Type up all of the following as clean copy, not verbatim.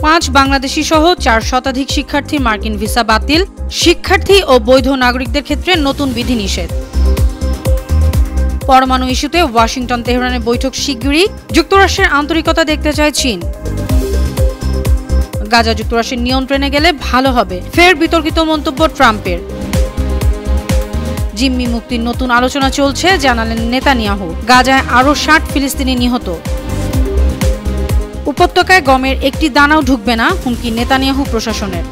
5 বাংলাদেশি সহ 4 শতাধিক শিক্ষার্থীর মার্কিন ভিসা বাতিল, শিক্ষার্থী ও বৈধ নাগরিকদের ক্ষেত্রে নতুন বিধিনিষেধ। পরমাণু ইস্যুতে ওয়াশিংটন তেহরানের বৈঠক শিগগিরই, যুক্তরাষ্ট্রের আন্তরিকতা দেখতে চায় চীন। গাজা যুক্তরাষ্ট্রের নিয়ন্ত্রণে গেলে ভালো হবে, ফের বিতর্কিত মন্তব্য ট্রাম্পের। জিম্মি মুক্তির নতুন আলোচনা চলছে, জানালেন নেতানিয়াহু। গাজায় আরও 60 ফিলিস্তিনি নিহত। উপত্যকায় গমের একটি দানাও ঢুকবে না, হুমকি নেতানিয়াহু প্রশাসনের।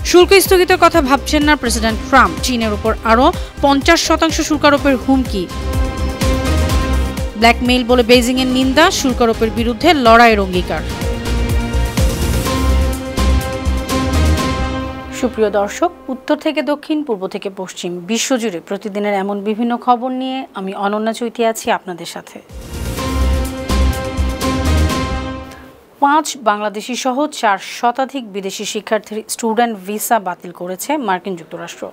শুল্ক স্থগিতের কথা ভাবছেন না প্রেসিডেন্ট ট্রাম্প, চীনের উপর আরও 50% শুল্ক আরোপের হুমকি। ব্ল্যাকমেইল বলে বেইজিংয়ের নিন্দা, শুল্ক আরোপের বিরুদ্ধে লড়াইয়ের অঙ্গীকার। সুপ্রিয় দর্শক, উত্তর থেকে দক্ষিণ, পূর্ব থেকে পশ্চিম, বিশ্বজুড়ে প্রতিদিনের এমন বিভিন্ন খবর নিয়ে আমি অনন্যা চৈতি আছি আপনাদের সাথে। 5 বাংলাদেশি সহ 4 শতাধিক বিদেশি শিক্ষার্থীর স্টুডেন্ট ভিসা বাতিল করেছে মার্কিন যুক্তরাষ্ট্র।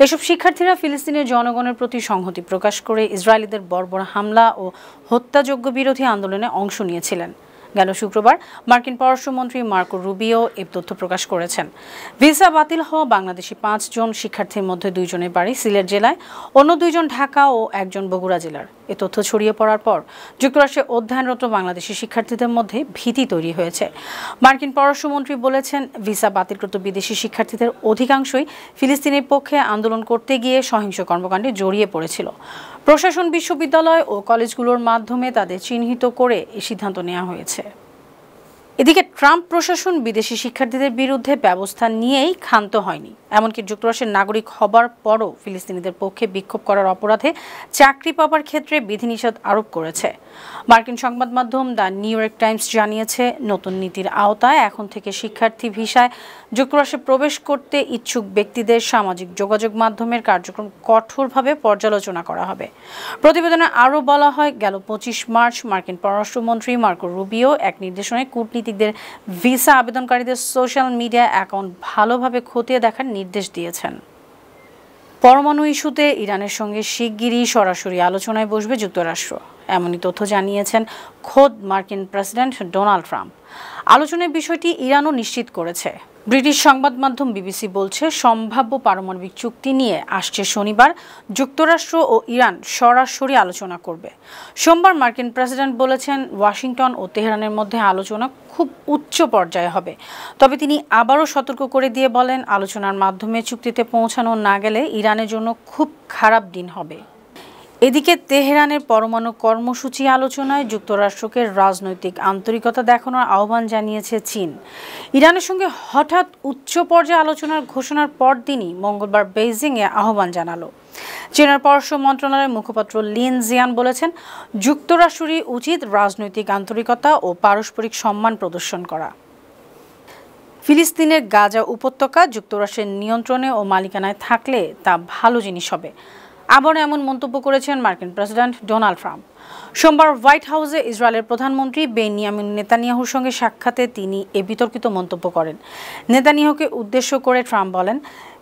এসব শিক্ষার্থীরা ফিলিস্তিনের জনগণের প্রতি সংহতি প্রকাশ করে ইসরায়েলিদের বর্বর হামলা ও হত্যাযজ্ঞ বিরোধী আন্দোলনে অংশ নিয়েছিলেন। গেল শুক্রবার মার্কিন পররাষ্ট্রমন্ত্রী মার্কো রুবিও এই তথ্য প্রকাশ করেছেন। ভিসা বাতিল হওয়া বাংলাদেশি 5 জন শিক্ষার্থীর মধ্যে 2 জনের বাড়ি সিলেট জেলায়, অন্য 2 জন ঢাকা ও 1 জন বগুড়া জেলার। এ তথ্য ছড়িয়ে পড়ার পর যুক্তরাষ্ট্রে অধ্যয়নরত বাংলাদেশি শিক্ষার্থীদের মধ্যে ভীতি তৈরি হয়েছে। মার্কিন পররাষ্ট্রমন্ত্রী বলেছেন, ভিসা বাতিলকৃত বিদেশি শিক্ষার্থীদের অধিকাংশই ফিলিস্তিনের পক্ষে আন্দোলন করতে গিয়ে সহিংস কর্মকাণ্ডে জড়িয়ে পড়েছিল। প্রশাসন বিশ্ববিদ্যালয় ও কলেজগুলোর মাধ্যমে তাদের চিহ্নিত করে এই সিদ্ধান্ত নেওয়া হয়েছে। এদিকে ট্রাম্প প্রশাসন বিদেশি শিক্ষার্থীদের বিরুদ্ধে ব্যবস্থা নিয়েই ক্ষান্ত হয়নি। এমনকি যুক্তরাষ্ট্রের নাগরিক হবার পরও ফিলিস্তিনিদের পক্ষে বিক্ষোভ করার অপরাধে চাকরি পাওয়ার ক্ষেত্রে বিধিনিষেধ আরোপ করেছে। মার্কিন সংবাদ মাধ্যম দ্য নিউ ইয়র্ক টাইমস জানিয়েছে, নতুন নীতির আওতায় এখন থেকে শিক্ষার্থী ভিসায় যুক্তরাষ্ট্রে প্রবেশ করতে ইচ্ছুক ব্যক্তিদের সামাজিক যোগাযোগ মাধ্যমের কার্যক্রম কঠোরভাবে পর্যালোচনা করা হবে। প্রতিবেদনে আরও বলা হয়, গেল 25 মার্চ মার্কিন পররাষ্ট্রমন্ত্রী মার্কো রুবিও এক নির্দেশনায় কূটনীতিকদের ভিসা আবেদনকারীদের সোশ্যাল মিডিয়া অ্যাকাউন্ট ভালোভাবে খতিয়ে দেখার নির্দেশ দিয়েছেন। পরমাণু ইস্যুতে ইরানের সঙ্গে শিগগিরই সরাসরি আলোচনায় বসবে যুক্তরাষ্ট্র, এমনই তথ্য জানিয়েছেন খোদ মার্কিন প্রেসিডেন্ট ডোনাল্ড ট্রাম্প। আলোচনার বিষয়টি ইরানও নিশ্চিত করেছে। ব্রিটিশ সংবাদ মাধ্যম বিবিসি বলছে, সম্ভাব্য পারমাণবিক চুক্তি নিয়ে আসছে শনিবার যুক্তরাষ্ট্র ও ইরান সরাসরি আলোচনা করবে। সোমবার মার্কিন প্রেসিডেন্ট বলেছেন, ওয়াশিংটন ও তেহরানের মধ্যে আলোচনা খুব উচ্চ পর্যায়ে হবে। তবে তিনি আবারও সতর্ক করে দিয়ে বলেন, আলোচনার মাধ্যমে চুক্তিতে পৌঁছানো না গেলে ইরানের জন্য খুব খারাপ দিন হবে। এদিকে তেহরানের পরমাণু কর্মসূচি আলোচনায় যুক্তরাষ্ট্রকে রাজনৈতিক আন্তরিকতা দেখানোর আহ্বান জানিয়েছে চীন। ইরানের সঙ্গে হঠাৎ উচ্চ পর্যায়ে আলোচনার ঘোষণার পরদিনই মঙ্গলবার বেইজিংয়ে আহ্বান জানালো। চীনের পররাষ্ট্র মন্ত্রণালয়ের মুখপাত্র লিন জিয়ান বলেছেন, যুক্তরাষ্ট্রেরই উচিত রাজনৈতিক আন্তরিকতা ও পারস্পরিক সম্মান প্রদর্শন করা। ফিলিস্তিনের গাজা উপত্যকা যুক্তরাষ্ট্রের নিয়ন্ত্রণে ও মালিকানায় থাকলে তা ভালো জিনিস হবে। আবার এমন মন্তব্য করেছেন মার্কিন প্রেসিডেন্ট ডোনাল্ড ট্রাম্প। সোমবার হোয়াইট হাউসে ইসরায়েলের প্রধানমন্ত্রী বেনিয়ামিন নেতানিয়াহুর সঙ্গে সাক্ষাতে তিনি এ বিতর্কিত মন্তব্য করেন। নেতানিয়াহুকে উদ্দেশ্য করে ট্রাম্প বলেন,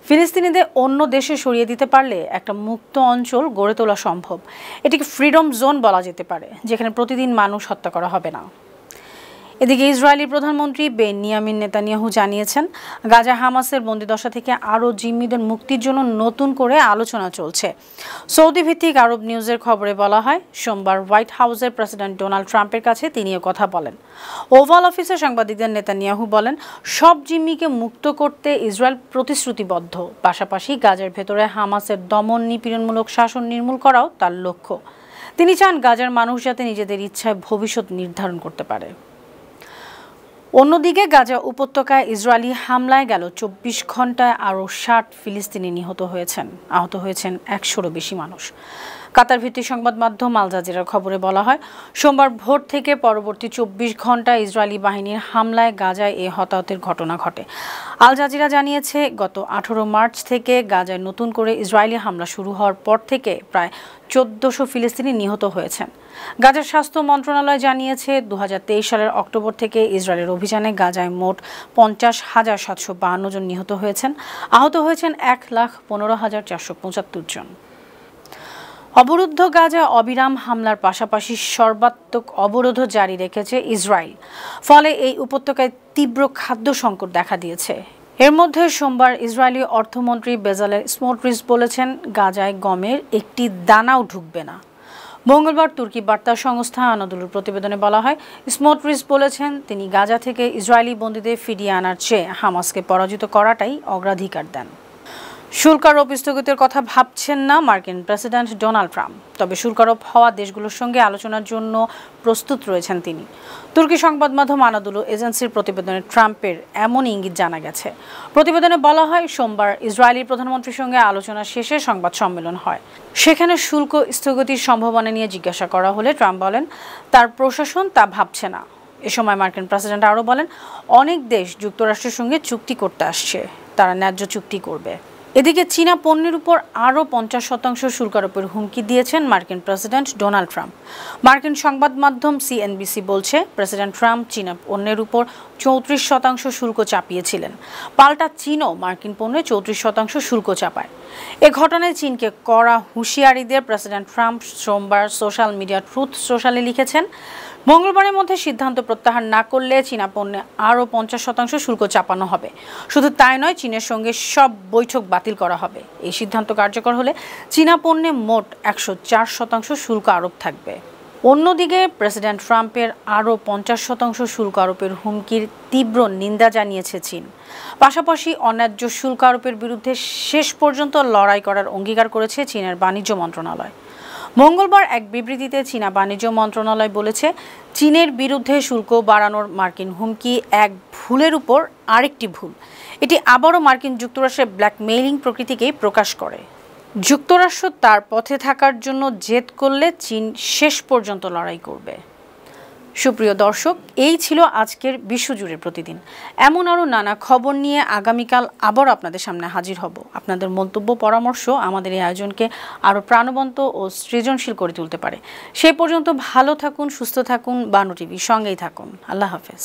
ফিলিস্তিনিদের অন্য দেশে সরিয়ে দিতে পারলে একটা মুক্ত অঞ্চল গড়ে তোলা সম্ভব। এটিকে ফ্রিডম জোন বলা যেতে পারে, যেখানে প্রতিদিন মানুষ হত্যা করা হবে না। এদিকে ইসরায়েলি প্রধানমন্ত্রী বেনিয়ামিন নেতানিয়াহু জানিয়েছেন, গাজা হামাসের বন্দিদশা থেকে আরও জিম্মিদের মুক্তির জন্য নতুন করে আলোচনা চলছে। সৌদি ভিত্তিক আরব নিউজের খবরে বলা হয়, সোমবার হোয়াইট হাউসের প্রেসিডেন্ট ডোনাল্ড ট্রাম্পের কাছে তিনি কথা বলেন। ওভাল অফিসে সাংবাদিকদের নেতানিয়াহু বলেন, সব জিম্মিকে মুক্ত করতে ইসরায়েল প্রতিশ্রুতিবদ্ধ, পাশাপাশি গাজার ভেতরে হামাসের দমন নিপীড়নমূলক শাসন নির্মূল করাও তার লক্ষ্য। তিনি চান গাজার মানুষ যাতে নিজেদের ইচ্ছায় ভবিষ্যৎ নির্ধারণ করতে পারে। অন্যদিকে গাজা উপত্যকায় ইসরায়েলি হামলায় গেল 24 ঘন্টায় আরও 60 ফিলিস্তিনি আহত হয়েছেন 100-রও বেশি মানুষ। কাতার ভিত্তিক সংবাদ মাধ্যম আল জাজিরার খবরে বলা হয়, সোমবার ভোর থেকে পরবর্তী 24 ঘন্টায় ইসরায়েলি বাহিনীর হামলায় গাজায় এ হতাহতের ঘটনা ঘটে। আল জাজিরা জানিয়েছে, গত 18 মার্চ থেকে গাজায় নতুন করে ইসরায়েলি হামলা শুরু হওয়ার পর থেকে প্রায় 1400 ফিলিস্তিনি নিহত হয়েছেন। গাজার স্বাস্থ্য মন্ত্রণালয় জানিয়েছে, 2023 সালের অক্টোবর থেকে ইসরায়েলের অভিযানে গাজায় মোট 50,752 জন নিহত হয়েছেন। আহত হয়েছেন 1,15,475 জন। অবরুদ্ধ গাজা অবিরাম হামলার পাশাপাশি সর্বাত্মক অবরোধও জারি রেখেছে ইসরায়েল। ফলে এই উপত্যকায় তীব্র খাদ্য সংকট দেখা দিয়েছে। এর মধ্যে সোমবার ইসরায়েলি অর্থমন্ত্রী বেজালেল স্মোটরিচ বলেছেন, গাজায় গমের একটি দানাও ঢুকবে না। মঙ্গলবার তুর্কি বার্তা সংস্থা আনাদোলুর প্রতিবেদনে বলা হয়, স্মোটরিচ বলেছেন তিনি গাজা থেকে ইসরায়েলি বন্দীদের ফিরিয়ে আনার চেয়ে হামাসকে পরাজিত করাটাই অগ্রাধিকার দেন। শুল্ক আরোপ স্থগিতের কথা ভাবছেন না মার্কিন প্রেসিডেন্ট ডোনাল্ড ট্রাম্প, তবে শুল্ক আরোপ হওয়া দেশগুলোর সঙ্গে আলোচনার জন্য প্রস্তুত রয়েছেন তিনি। তুর্কি সংবাদ মাধ্যম আনাদোলু এজেন্সির প্রতিবেদনে ট্রাম্পের এমন ইঙ্গিত জানা গেছে। প্রতিবেদনে বলা হয়, সোমবার ইসরায়েলি প্রধানমন্ত্রীর সঙ্গে আলোচনা শেষে সংবাদ সম্মেলন হয়। সেখানে শুল্ক স্থগিতের সম্ভাবনা নিয়ে জিজ্ঞাসা করা হলে ট্রাম্প বলেন তার প্রশাসন তা ভাবছে না। এ সময় মার্কিন প্রেসিডেন্ট আরও বলেন, অনেক দেশ যুক্তরাষ্ট্রের সঙ্গে চুক্তি করতে আসছে, তারা ন্যায্য চুক্তি করবে। এদিকে চীনা পণ্যের উপর আরও 50% শুল্ক আরোপের হুমকি দিয়েছেন মার্কিন প্রেসিডেন্ট ডোনাল্ড ট্রাম্প। মার্কিন সংবাদ মাধ্যম সিএনবিসি বলছে, প্রেসিডেন্ট ট্রাম্প চীনা পণ্যের উপর 34% শুল্ক চাপিয়েছিলেন। পাল্টা চীনও মার্কিন পণ্যে 34% শুল্ক চাপায়। এ ঘটনায় চীনকে কড়া হুঁশিয়ারি দিয়ে প্রেসিডেন্ট ট্রাম্প সোমবার সোশ্যাল মিডিয়া ট্রুথ সোশ্যালে লিখেছেন, মঙ্গলবারের মধ্যে সিদ্ধান্ত প্রত্যাহার না করলে চীনা পণ্যে আরও 50% শুল্ক চাপানো হবে। শুধু তাই নয়, চীনের সঙ্গে সব বৈঠক বাতিল করা হবে। এই সিদ্ধান্ত কার্যকর হলে চীনা পণ্যে মোট 104% শুল্ক আরোপ থাকবে। অন্যদিকে প্রেসিডেন্ট ট্রাম্পের আরও 50% শুল্ক আরোপের হুমকির তীব্র নিন্দা জানিয়েছে চীন। পাশাপাশি অন্যায্য শুল্ক আরোপের বিরুদ্ধে শেষ পর্যন্ত লড়াই করার অঙ্গীকার করেছে চীনের বাণিজ্য মন্ত্রণালয়। মঙ্গলবার এক বিবৃতিতে চীনা বাণিজ্য মন্ত্রণালয় বলেছে, চীনের বিরুদ্ধে শুল্ক বাড়ানোর মার্কিন হুমকি এক ভুলের উপর আরেকটি ভুল। এটি আবারও মার্কিন যুক্তরাষ্ট্রের ব্ল্যাকমেইলিং প্রকৃতিকেই প্রকাশ করে। যুক্তরাষ্ট্র তার পথে থাকার জন্য জেদ করলে চীন শেষ পর্যন্ত লড়াই করবে। সুপ্রিয় দর্শক, এই ছিল আজকের বিশ্বজুড়ে প্রতিদিন। এমন আরও নানা খবর নিয়ে আগামীকাল আবার আপনাদের সামনে হাজির হব। আপনাদের মন্তব্য পরামর্শ আমাদের এই আয়োজনকে আরও প্রাণবন্ত ও সৃজনশীল করে তুলতে পারে। সেই পর্যন্ত ভালো থাকুন, সুস্থ থাকুন, বানু টিভির সঙ্গেই থাকুন। আল্লাহ হাফেজ।